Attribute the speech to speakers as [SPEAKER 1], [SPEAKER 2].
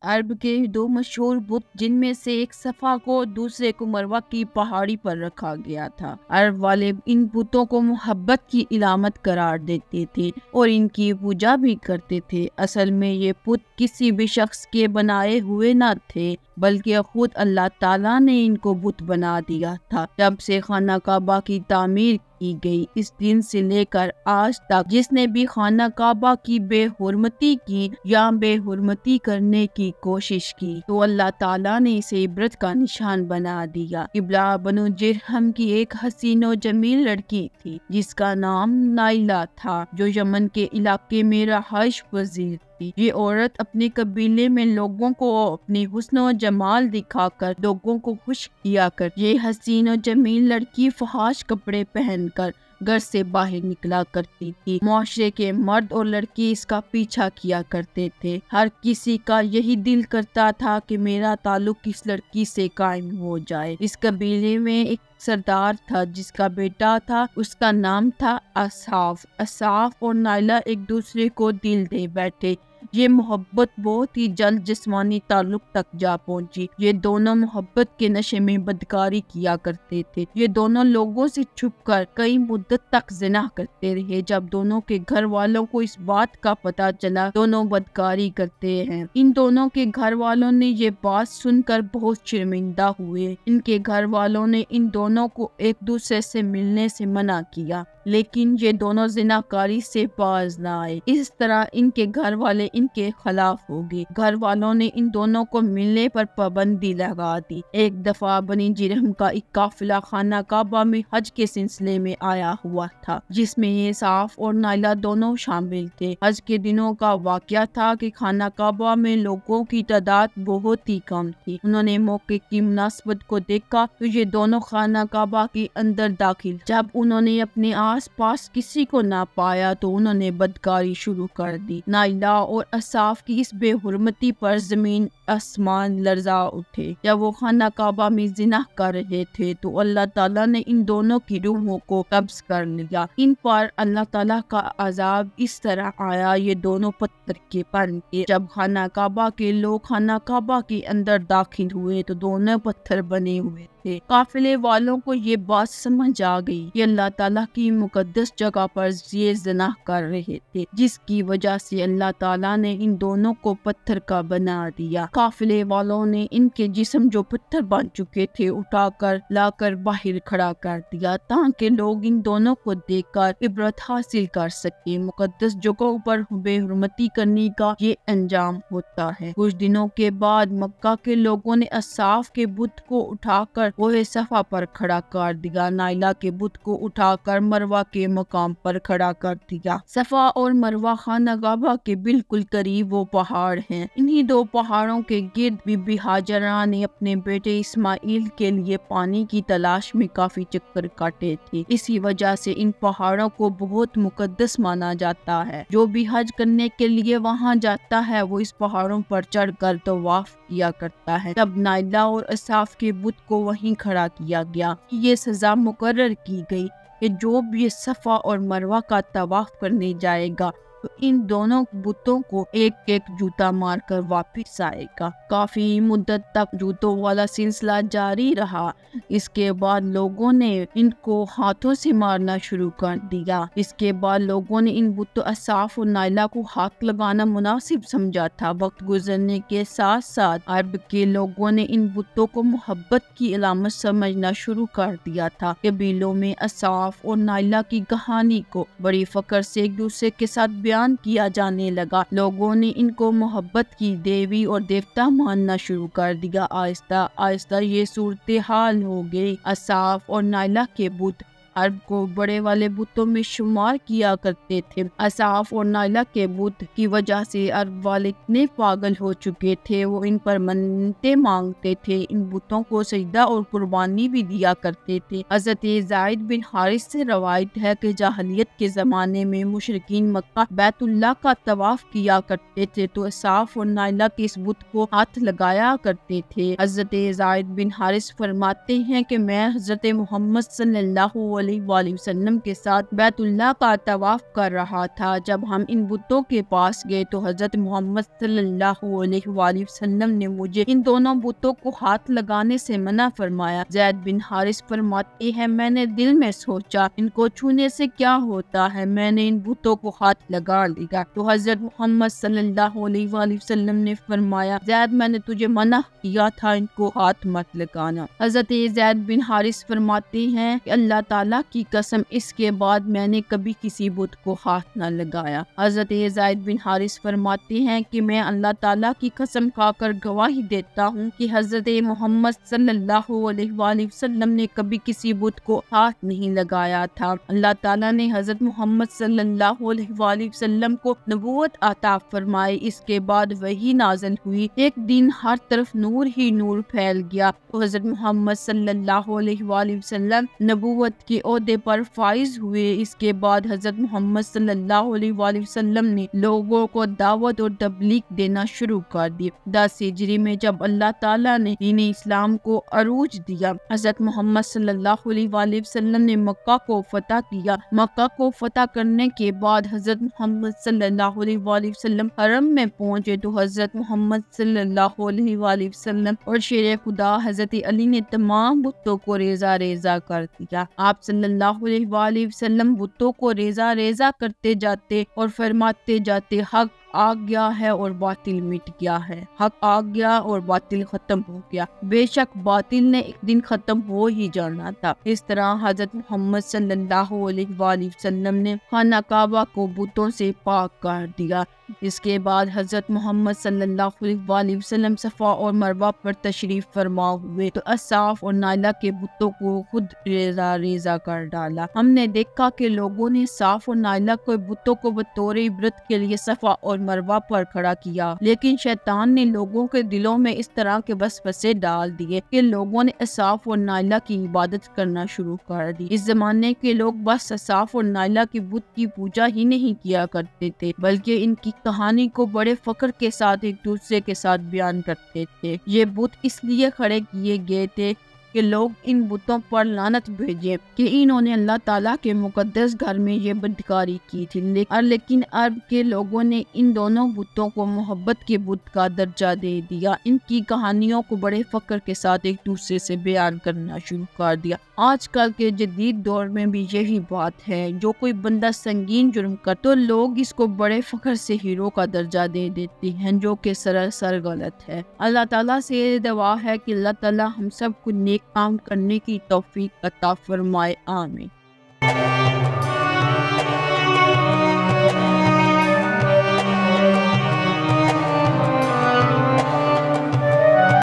[SPEAKER 1] عرب کے دو مشہور بت جن میں سے ایک صفا کو دوسرے کو مروہ کی پہاڑی پر رکھا گیا تھا۔ عرب والے ان بتوں کو محبت کی علامت قرار دیتے تھے اور ان کی پوجا بھی کرتے تھے۔ اصل میں یہ بت کسی بھی شخص کے بنائے ہوئے نہ تھے بلکہ خود اللہ تعالیٰ نے ان کو بت بنا دیا تھا۔ جب سے خانہ کعبہ کی تعمیر کی گئی، اس دن سے لے کر آج تک جس نے بھی خانہ کعبہ کی بے حرمتی کی یا بے حرمتی کرنے کی کوشش کی تو اللہ تعالیٰ نے اسے عبرت کا نشان بنا دیا۔ قبلہ بنو جرہم کی ایک حسین و جمیل لڑکی تھی جس کا نام نائلہ تھا، جو یمن کے علاقے میں رہائش پذیر تھی۔ یہ عورت اپنے قبیلے میں لوگوں کو اپنی حسن و جمال دکھا کر لوگوں کو خوش کیا کر یہ حسین و جمیل لڑکی فحش کپڑے پہن کر گھر سے باہر نکلا کرتی تھی۔ معاشرے کے مرد اور لڑکی اس کا پیچھا کیا کرتے تھے۔ ہر کسی کا یہی دل کرتا تھا کہ میرا تعلق اس لڑکی سے قائم ہو جائے۔ اس قبیلے میں ایک سردار تھا جس کا بیٹا تھا، اس کا نام تھا اصحاف۔ اصحاف اور نائلہ ایک دوسرے کو دل دے بیٹھے۔ یہ محبت بہت ہی جلد جسمانی تعلق تک جا پہنچی۔ یہ دونوں محبت کے نشے میں بدکاری کیا کرتے تھے۔ یہ دونوں لوگوں سے چھپ کر کئی مدت تک زنا کرتے رہے۔ جب دونوں کے گھر والوں کو اس بات کا پتہ چلا، دونوں بدکاری کرتے ہیں۔ ان دونوں کے گھر والوں نے یہ بات سن کر بہت شرمندہ ہوئے۔ ان کے گھر والوں نے ان دونوں کو ایک دوسرے سے ملنے سے منع کیا، لیکن یہ دونوں زناکاری سے باز نہ آئے۔ اس طرح ان کے گھر والے ان کے خلاف ہو گئے۔ گھر والوں نے ان دونوں کو ملنے پر پابندی لگا دی۔ ایک دفعہ بنی جرہم کا ایک قافلہ خانہ کعبہ میں حج کے سلسلے میں آیا ہوا تھا، جس میں یہ اصحاف اور نائلہ دونوں شامل تھے۔ حج کے دنوں کا واقعہ تھا کہ خانہ کعبہ میں لوگوں کی تعداد بہت ہی کم تھی۔ انہوں نے موقع کی مناسبت کو دیکھا تو یہ دونوں خانہ کعبہ کے اندر داخل۔ جب انہوں نے اپنے آس پاس کسی کو نہ پایا تو انہوں نے بدکاری شروع کر دی۔ نائلہ اور اصحاف کی اس بے حرمتی پر زمین آسمان لرزا اٹھے۔ جب وہ خانہ کعبہ میں زنا کر رہے تھے تو اللہ تعالیٰ نے ان دونوں کی روحوں کو قبض کر لیا۔ ان پر اللہ تعالیٰ کا عذاب اس طرح آیا، یہ دونوں پتھر کے بن گئے۔ جب خانہ کعبہ کے لوگ خانہ کعبہ کے اندر داخل ہوئے تو دونوں پتھر بنے ہوئے تھے۔ قافلے والوں کو یہ بات سمجھ آ گئی کہ اللہ تعالیٰ کی مقدس جگہ پر یہ زنا کر رہے تھے، جس کی وجہ سے اللہ تعالیٰ نے ان دونوں کو پتھر کا بنا دیا۔ قافلے والوں نے ان کے جسم جو پتھر بن چکے تھے اٹھا کر لا کر باہر کھڑا کر دیا تاکہ لوگ ان دونوں کو دیکھ کر عبرت حاصل کر سکیں۔ مقدس جگہوں پر بے حرمتی کرنے کا یہ انجام ہوتا ہے۔ کچھ دنوں کے بعد مکہ کے لوگوں نے اصحاف کے بت کو اٹھا کر کوہ صفا پر کھڑا کر دیا۔ نائلہ کے بت کو اٹھا کر مروہ کے مقام پر کھڑا کر دیا۔ صفا اور مروہ خانہ کعبہ کے بالکل قریب وہ پہاڑ ہیں۔ انہی دو پہاڑوں کے گرد بی بی ہاجرہ نے اپنے بیٹے اسماعیل کے لیے پانی کی تلاش میں کافی چکر کاٹے تھے۔ اسی وجہ سے ان پہاڑوں کو بہت مقدس مانا جاتا ہے۔ جو بھی حج کرنے کے لیے وہاں جاتا ہے وہ اس پہاڑوں پر چڑھ کر طواف کیا کرتا ہے۔ تب نائلہ اور اصحاف کے بت کو وہیں کھڑا کیا گیا۔ یہ سزا مقرر کی گئی کہ جو بھی صفا اور مروہ کا طواف کرنے جائے گا تو ان دونوں بتوں کو ایک ایک جوتا مار کر واپس آئے گا۔ کافی مدت تک جوتوں والا سلسلہ جاری رہا۔ اس کے بعد لوگوں نے ان کو ہاتھوں سے مارنا شروع کر دیا۔ اس کے بعد لوگوں نے ان بتوں اصحاف اور نائلہ کو ہاتھ لگانا مناسب سمجھا تھا۔ وقت گزرنے کے ساتھ ساتھ عرب کے لوگوں نے ان بتوں کو محبت کی علامت سمجھنا شروع کر دیا تھا۔ قبیلوں میں اصحاف اور نائلہ کی کہانی کو بڑی فخر سے ایک دوسرے کے ساتھ بیان کیا جانے لگا۔ لوگوں نے ان کو محبت کی دیوی اور دیوتا ماننا شروع کر دیا۔ آہستہ آہستہ یہ صورتحال ہو گئی۔ اصحاف اور نائلہ کے بت عرب کو بڑے والے بتوں میں شمار کیا کرتے تھے۔ اصحاف اور نائلہ کے بت کی وجہ سے عرب والے اتنے پاگل ہو چکے تھے، وہ ان پر منتیں مانگتے تھے، ان بتوں کو سجدہ اور قربانی بھی دیا کرتے تھے۔ حضرت زید بن حارث سے روایت ہے کہ جاہلیت کے زمانے میں مشرکین مکہ بیت اللہ کا طواف کیا کرتے تھے تو اصحاف اور نائلہ کے اس بت کو ہاتھ لگایا کرتے تھے۔ حضرت زید بن حارث فرماتے ہیں کہ میں حضرت محمد صلی اللہ علیہ علیہ وآلہ وسلم کے ساتھ بیت اللہ کا طواف کر رہا تھا۔ جب ہم ان بتوں کے پاس گئے تو حضرت محمد صلی اللہ علیہ وآلہ وسلم نے مجھے ان دونوں بتوں کو ہاتھ لگانے سے منع فرمایا۔ زید بن حارث فرماتے ہیں میں نے دل میں سوچا ان کو چھونے سے کیا ہوتا ہے، میں نے ان بتوں کو ہاتھ لگا لیا تو حضرت محمد صلی اللہ علیہ وآلہ وسلم نے فرمایا زید میں نے تجھے منع کیا تھا ان کو ہاتھ مت لگانا۔ حضرت زید بن حارث فرماتے ہیں کہ اللہ تعالیٰ کی قسم اس کے بعد میں نے کبھی کسی بت کو ہاتھ نہ لگایا۔ حضرت زید بن حارث فرماتے ہیں کہ میں اللہ تعالیٰ کی قسم کھا کر گواہی دیتا ہوں کہ حضرت محمد صلی اللہ علیہ وآلہ وسلم نے کبھی کسی بت کو ہاتھ نہیں لگایا تھا۔ اللہ تعالیٰ نے حضرت محمد صلی اللہ علیہ وآلہ وسلم کو نبوت عطا فرمائی۔ اس کے بعد وحی نازل ہوئی، ایک دن ہر طرف نور ہی نور پھیل گیا تو حضرت محمد صلی اللہ علیہ وآلہ وسلم نبوت کے عہدے پر فائز ہوئے۔ اس کے بعد حضرت محمد صلی اللہ علیہ وآلہ وسلم نے لوگوں کو دعوت اور تبلیغ دینا شروع کر دی۔ 10 ہجری میں جب اللہ تعالیٰ نے دین اسلام کو عروج دیا، حضرت محمد صلی اللہ علیہ وآلہ وسلم نے مکہ کو فتح کیا۔ مکہ کو فتح کرنے کے بعد حضرت محمد صلی اللہ علیہ وآلہ وسلم حرم میں پہنچے تو حضرت محمد صلی اللہ علیہ وآلہ وسلم اور شیر خدا حضرت علی نے تمام بتوں کو ریزہ ریزہ کر دیا۔ آپ صلی اللہ علیہ وآلہ وسلم بتوں کو ریزہ ریزہ کرتے جاتے اور فرماتے جاتے حق آ گیا ہے اور باطل مٹ گیا ہے، حق آ گیا اور باطل ختم ہو گیا، بے شک باطل نے ایک دن ختم ہو ہی جانا تھا۔ اس طرح حضرت محمد صلی اللہ علیہ وآلہ وسلم نے خانہ کعبہ کو بتوں سے پاک کر دیا۔ اس کے بعد حضرت محمد صلی اللہ علیہ وآلہ وسلم صفا اور مروہ پر تشریف فرما ہوئے تو اصحاب اور نائلہ کے بتوں کو خود ریزہ ریزہ کر ڈالا۔ ہم نے دیکھا کہ لوگوں نے صاف اور نائلہ کے بتوں کو بطور عبرت کے لیے صفا اور مروہ پر کھڑا کیا، لیکن شیطان نے لوگوں کے دلوں میں اس طرح کے وسوسے ڈال دیے کہ لوگوں نے اصحاب اور نائلہ کی عبادت کرنا شروع کر دی۔ اس زمانے کے لوگ بس اصحاب اور نائلہ کے بت کی پوجا ہی نہیں کیا کرتے تھے، بلکہ ان کی کہانی کو بڑے فخر کے ساتھ ایک دوسرے کے ساتھ بیان کرتے تھے۔ یہ بت اس لیے کھڑے کیے گئے تھے کہ لوگ ان بتوں پر لعنت بھیجیں کہ انہوں نے اللہ تعالیٰ کے مقدس گھر میں یہ بدکاری کی تھی، لیکن عرب کے لوگوں نے ان دونوں بتوں کو محبت کے بت کا درجہ دے دیا، ان کی کہانیوں کو بڑے فخر کے ساتھ ایک دوسرے سے بیان کرنا شروع کر دیا۔ آج کل کے جدید دور میں بھی یہی بات ہے، جو کوئی بندہ سنگین جرم کر تو لوگ اس کو بڑے فخر سے ہیرو کا درجہ دے دیتے ہیں، جو کہ سراسر غلط ہے۔ اللہ تعالیٰ سے یہ دعا ہے کہ اللہ تعالیٰ ہم سب کو نیک کام کرنے کی توفیق عطا فرمائے، آمین۔